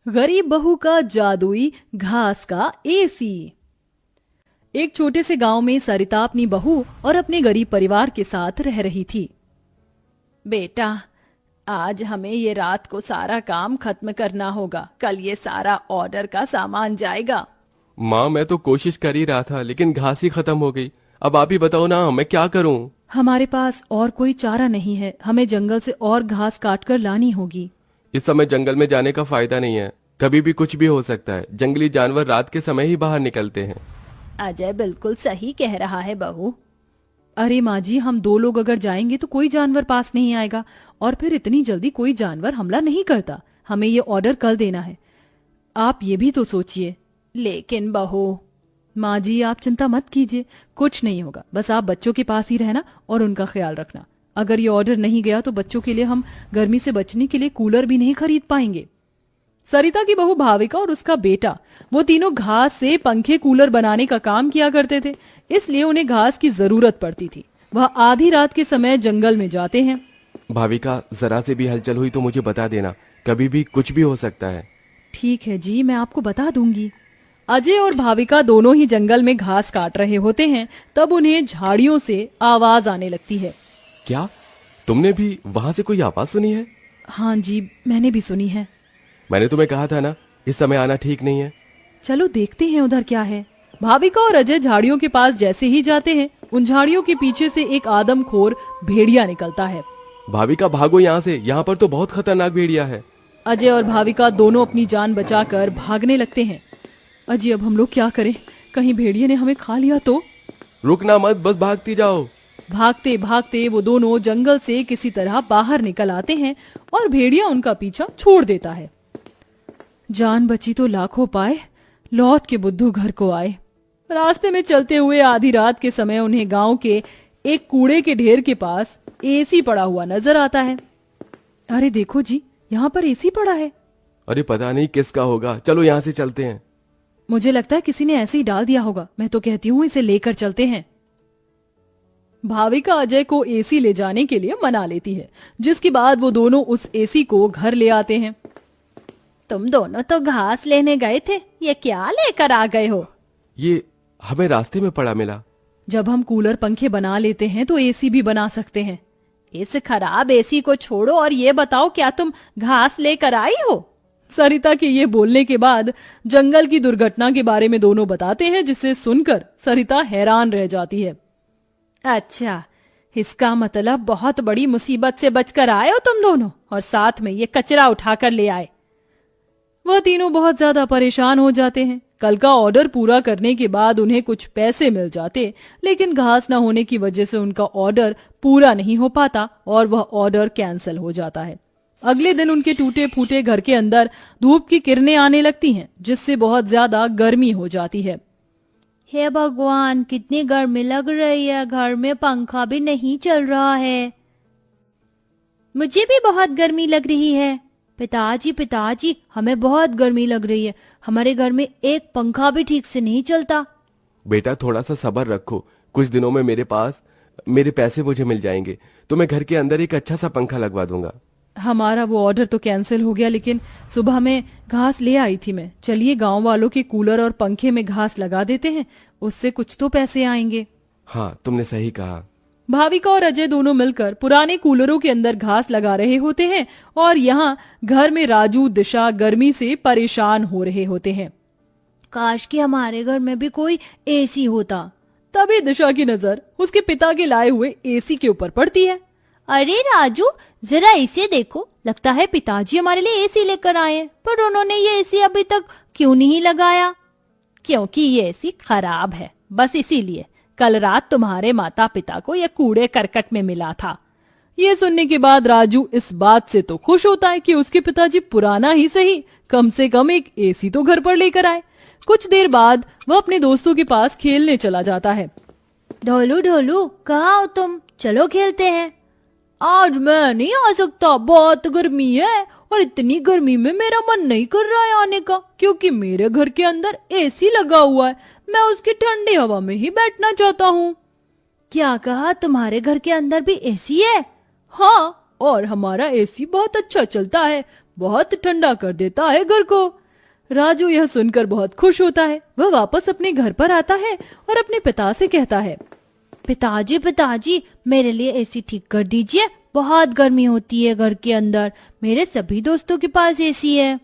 गरीब बहू का जादुई घास का एसी। एक छोटे से गांव में सरिता अपनी बहू और अपने गरीब परिवार के साथ रह रही थी। बेटा, आज हमें ये रात को सारा काम खत्म करना होगा, कल ये सारा ऑर्डर का सामान जाएगा। माँ, मैं तो कोशिश कर ही रहा था लेकिन घास ही खत्म हो गई। अब आप ही बताओ ना, मैं क्या करूँ? हमारे पास और कोई चारा नहीं है, हमें जंगल से और घास काट कर लानी होगी। इस समय जंगल में जाने का फायदा नहीं है, कभी भी कुछ भी हो सकता है। जंगली जानवर रात के समय ही बाहर निकलते हैं। अजय बिल्कुल सही कह रहा है बहू। अरे माँ जी, हम दो लोग अगर जाएंगे तो कोई जानवर पास नहीं आएगा, और फिर इतनी जल्दी कोई जानवर हमला नहीं करता। हमें ये ऑर्डर कल देना है, आप ये भी तो सोचिए। लेकिन बहू। माँ जी, आप चिंता मत कीजिए, कुछ नहीं होगा। बस आप बच्चों के पास ही रहना और उनका ख्याल रखना। अगर ये ऑर्डर नहीं गया तो बच्चों के लिए हम गर्मी से बचने के लिए कूलर भी नहीं खरीद पाएंगे। सरिता की बहू भाविका और उसका बेटा, वो तीनों घास से पंखे कूलर बनाने का काम किया करते थे, इसलिए उन्हें घास की जरूरत पड़ती थी। वह आधी रात के समय जंगल में जाते हैं। भाविका, जरा से भी हलचल हुई तो मुझे बता देना, कभी भी कुछ भी हो सकता है। ठीक है जी, मैं आपको बता दूंगी। अजय और भाविका दोनों ही जंगल में घास काट रहे होते हैं, तब उन्हें झाड़ियों से आवाज आने लगती है। क्या तुमने भी वहां से कोई आवाज सुनी है? हाँ जी, मैंने भी सुनी है। मैंने तुम्हें कहा था ना, इस समय आना ठीक नहीं है। चलो देखते हैं उधर क्या है। भाविका और अजय झाड़ियों के पास जैसे ही जाते हैं, उन झाड़ियों के पीछे से एक आदमखोर भेड़िया निकलता है। भाविका, भागो यहाँ से, यहाँ पर तो बहुत खतरनाक भेड़िया है। अजय और भाविका दोनों अपनी जान बचाकर भागने लगते हैं। अजय, अब हम लोग क्या करें? कहीं भेड़िए ने हमें खा लिया तो? रुकना मत, बस भागती जाओ। भागते भागते वो दोनों जंगल से किसी तरह बाहर निकल आते हैं और भेड़िया उनका पीछा छोड़ देता है। जान बची तो लाखों पाए, लौट के बुद्धू घर को आए। रास्ते में चलते हुए आधी रात के समय उन्हें गांव के एक कूड़े के ढेर के पास एसी पड़ा हुआ नजर आता है। अरे देखो जी, यहाँ पर एसी पड़ा है। अरे पता नहीं किसका होगा, चलो यहाँ से चलते हैं। मुझे लगता है किसी ने ऐसे ही डाल दिया होगा। मैं तो कहती हूँ इसे लेकर चलते हैं। भाविका अजय को एसी ले जाने के लिए मना लेती है, जिसके बाद वो दोनों उस एसी को घर ले आते हैं। तुम दोनों तो घास लेने गए थे, ये क्या लेकर आ गए हो? ये हमें रास्ते में पड़ा मिला। जब हम कूलर पंखे बना लेते हैं तो एसी भी बना सकते हैं। इस खराब एसी को छोड़ो और ये बताओ, क्या तुम घास लेकर आई हो? सरिता के ये बोलने के बाद जंगल की दुर्घटना के बारे में दोनों बताते हैं, जिसे सुनकर सरिता हैरान रह जाती है। अच्छा, इसका मतलब बहुत बड़ी मुसीबत से बचकर आए हो तुम दोनों, और साथ में ये कचरा उठाकर ले आए। वह तीनों बहुत ज्यादा परेशान हो जाते हैं। कल का ऑर्डर पूरा करने के बाद उन्हें कुछ पैसे मिल जाते, लेकिन घास न होने की वजह से उनका ऑर्डर पूरा नहीं हो पाता और वह ऑर्डर कैंसिल हो जाता है। अगले दिन उनके टूटे फूटे घर के अंदर धूप की किरणें आने लगती हैं, जिससे बहुत ज्यादा गर्मी हो जाती है। हे भगवान, कितनी गर्मी लग रही है, घर में पंखा भी नहीं चल रहा है। मुझे भी बहुत गर्मी लग रही है। पिताजी पिताजी, हमें बहुत गर्मी लग रही है, हमारे घर में एक पंखा भी ठीक से नहीं चलता। बेटा, थोड़ा सा सब्र रखो, कुछ दिनों में मेरे पैसे मुझे मिल जाएंगे, तो मैं घर के अंदर एक अच्छा सा पंखा लगवा दूंगा। हमारा वो ऑर्डर तो कैंसिल हो गया, लेकिन सुबह में घास ले आई थी मैं। चलिए गांव वालों के कूलर और पंखे में घास लगा देते हैं, उससे कुछ तो पैसे आएंगे। हाँ, तुमने सही कहा। भाविका और अजय दोनों मिलकर पुराने कूलरों के अंदर घास लगा रहे होते हैं, और यहाँ घर में राजू दिशा गर्मी से परेशान हो रहे होते हैं। काश कि हमारे घर में भी कोई एसी होता। तभी दिशा की नजर उसके पिता के लाए हुए एसी के ऊपर पड़ती है। अरे राजू, जरा इसे देखो, लगता है पिताजी हमारे लिए एसी लेकर आए हैं, पर उन्होंने ये एसी अभी तक क्यों नहीं लगाया? क्योंकि ये एसी खराब है, बस इसीलिए। कल रात तुम्हारे माता पिता को यह कूड़े करकट में मिला था। ये सुनने के बाद राजू इस बात से तो खुश होता है कि उसके पिताजी पुराना ही सही, कम से कम एक एसी तो घर पर लेकर आए। कुछ देर बाद वह अपने दोस्तों के पास खेलने चला जाता है। ढोलू ढोलू, कहाँ हो तुम? चलो खेलते हैं। आज मैं नहीं आ सकता, बहुत गर्मी है, और इतनी गर्मी में मेरा मन नहीं कर रहा है आने का, क्योंकि मेरे घर के अंदर एसी लगा हुआ है। मैं उसकी ठंडी हवा में ही बैठना चाहता हूँ। क्या कहा? तुम्हारे घर के अंदर भी एसी है? हाँ, और हमारा एसी बहुत अच्छा चलता है, बहुत ठंडा कर देता है घर को। राजू यह सुनकर बहुत खुश होता है। वह वापस अपने घर पर आता है और अपने पिता से कहता है, पिताजी पिताजी मेरे लिए एसी ठीक कर दीजिए, बहुत गर्मी होती है घर के अंदर, मेरे सभी दोस्तों के पास एसी है।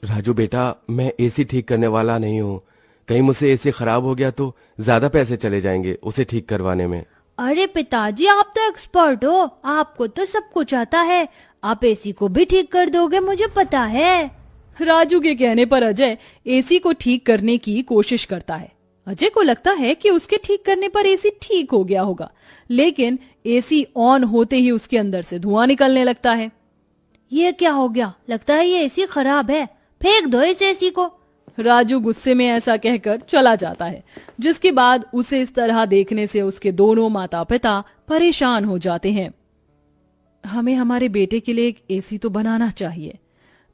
राजू बेटा, मैं एसी ठीक करने वाला नहीं हूँ। कहीं मुझसे एसी खराब हो गया तो ज्यादा पैसे चले जाएंगे उसे ठीक करवाने में। अरे पिताजी आप तो एक्सपर्ट हो, आपको तो सब कुछ आता है, आप एसी को भी ठीक कर दोगे मुझे पता है। राजू के कहने पर अजय एसी को ठीक करने की कोशिश करता है। अजय को लगता है कि उसके ठीक करने पर एसी ठीक हो गया होगा, लेकिन एसी ऑन होते ही उसके अंदर से धुआं निकलने लगता है। ये क्या हो गया, लगता है ये एसी खराब है, फेंक दो इस एसी को। राजू गुस्से में ऐसा कहकर चला जाता है, जिसके बाद उसे इस तरह देखने से उसके दोनों माता पिता परेशान हो जाते हैं। हमें हमारे बेटे के लिए एक एसी तो बनाना चाहिए।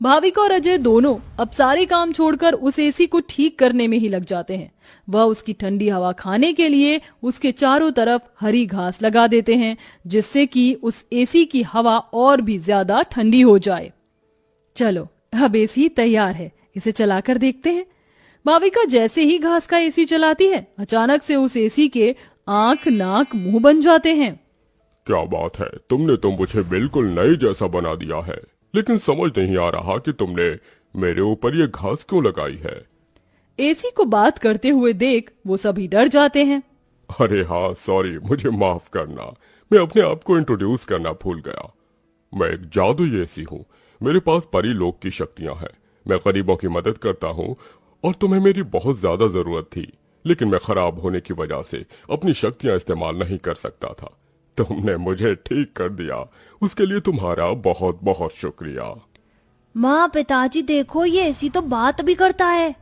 भाविका और अजय दोनों अब सारे काम छोड़कर उस एसी को ठीक करने में ही लग जाते हैं। वह उसकी ठंडी हवा खाने के लिए उसके चारों तरफ हरी घास लगा देते हैं, जिससे कि उस एसी की हवा और भी ज्यादा ठंडी हो जाए। चलो अब एसी तैयार है, इसे चलाकर देखते हैं। भाविका जैसे ही घास का एसी चलाती है, अचानक से उस एसी के आंख नाक मुंह बन जाते हैं। क्या बात है, तुमने तो मुझे बिल्कुल नए जैसा बना दिया है, लेकिन समझ नहीं आ रहा कि तुमने मेरे ऊपर ये घास क्यों लगाई है। एसी को बात करते हुए देख वो सभी डर जाते हैं। अरे हाँ सॉरी, मुझे माफ करना, मैं अपने आप को इंट्रोड्यूस करना भूल गया। मैं एक जादुई एसी हूँ, मेरे पास परी लोक की शक्तियां हैं, मैं गरीबों की मदद करता हूँ और तुम्हें मेरी बहुत ज्यादा जरूरत थी, लेकिन मैं खराब होने की वजह से अपनी शक्तियां इस्तेमाल नहीं कर सकता था। तुमने मुझे ठीक कर दिया, उसके लिए तुम्हारा बहुत बहुत शुक्रिया। माँ पिताजी देखो, ये एसी तो बात भी करता है।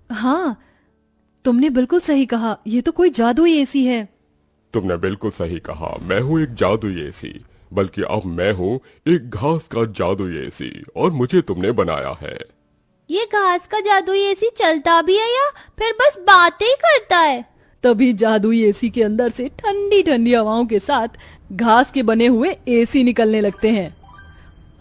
हाँ, तुमने बिल्कुल सही कहा, ये तो कोई जादुई एसी है। तुमने बिल्कुल सही कहा, मैं हूँ एक जादुई एसी, बल्कि अब मैं हूँ एक घास का जादुई एसी और मुझे तुमने बनाया है। ये घास का जादुई एसी चलता भी है या फिर बस बातें ही करता है? तभी जादुई एसी के अंदर से ठंडी ठंडी हवाओं के साथ घास के बने हुए एसी निकलने लगते हैं।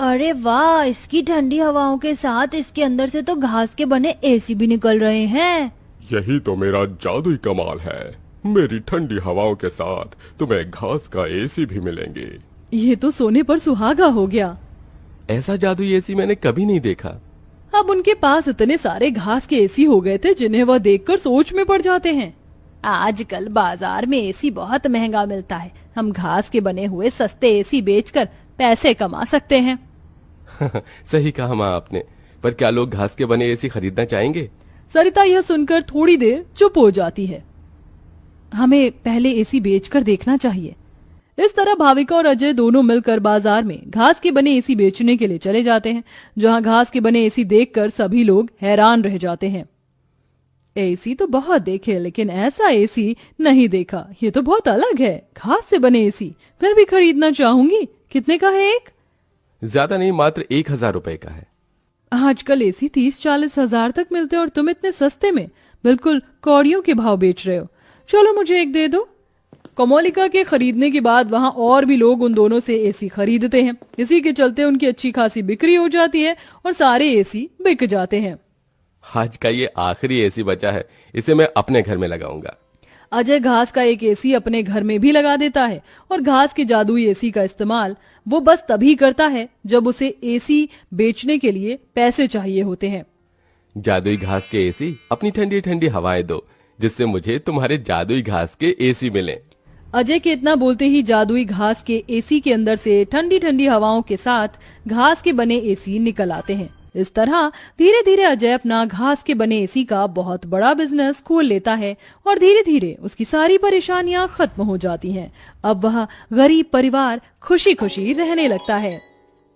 अरे वाह, इसकी ठंडी हवाओं के साथ इसके अंदर से तो घास के बने एसी भी निकल रहे हैं। यही तो मेरा जादुई कमाल है, मेरी ठंडी हवाओं के साथ तुम्हें घास का एसी भी मिलेंगे। ये तो सोने पर सुहागा हो गया। ऐसा जादुई एसी मैंने कभी नहीं देखा। अब उनके पास इतने सारे घास के एसी हो गए थे जिन्हें वह देखकर सोच में पड़ जाते हैं। आजकल बाजार में एसी बहुत महंगा मिलता है, हम घास के बने हुए सस्ते एसी बेचकर पैसे कमा सकते हैं। सही कहा माँ आपने, पर क्या लोग घास के बने एसी खरीदना चाहेंगे? सरिता यह सुनकर थोड़ी देर चुप हो जाती है। हमें पहले एसी बेचकर देखना चाहिए। इस तरह भाविका और अजय दोनों मिलकर बाजार में घास के बने एसी बेचने के लिए चले जाते हैं, जहां घास के बने एसी देखकर सभी लोग हैरान रह जाते हैं। एसी तो बहुत देखे, लेकिन ऐसा एसी नहीं देखा, ये तो बहुत अलग है। घास से बने एसी मैं भी खरीदना चाहूंगी। कितने का है एक? ज्यादा नहीं, मात्र 1000 रुपए का है। आजकल एसी 30-40 हजार तक मिलते और तुम इतने सस्ते में बिल्कुल कौड़ियों के भाव बेच रहे हो। चलो मुझे एक दे दो। कोमोलिका के खरीदने के बाद वहां और भी लोग उन दोनों से एसी खरीदते हैं। इसी के चलते उनकी अच्छी खासी बिक्री हो जाती है और सारे एसी बिक जाते हैं। आज का ये आखिरी एसी बचा है, इसे मैं अपने घर में लगाऊंगा। अजय घास का एक एसी अपने घर में भी लगा देता है और घास के जादुई एसी का इस्तेमाल वो बस तभी करता है जब उसे एसी बेचने के लिए पैसे चाहिए होते हैं। जादुई घास के एसी, अपनी ठंडी ठंडी हवाएं दो, जिससे मुझे तुम्हारे जादुई घास के एसी मिले। अजय के इतना बोलते ही जादुई घास के एसी के अंदर से ठंडी ठंडी हवाओं के साथ घास के बने एसी निकल आते हैं। इस तरह धीरे धीरे अजय अपना घास के बने एसी का बहुत बड़ा बिजनेस खोल लेता है और धीरे धीरे उसकी सारी परेशानियां खत्म हो जाती हैं। अब वह गरीब परिवार खुशी खुशी रहने लगता है।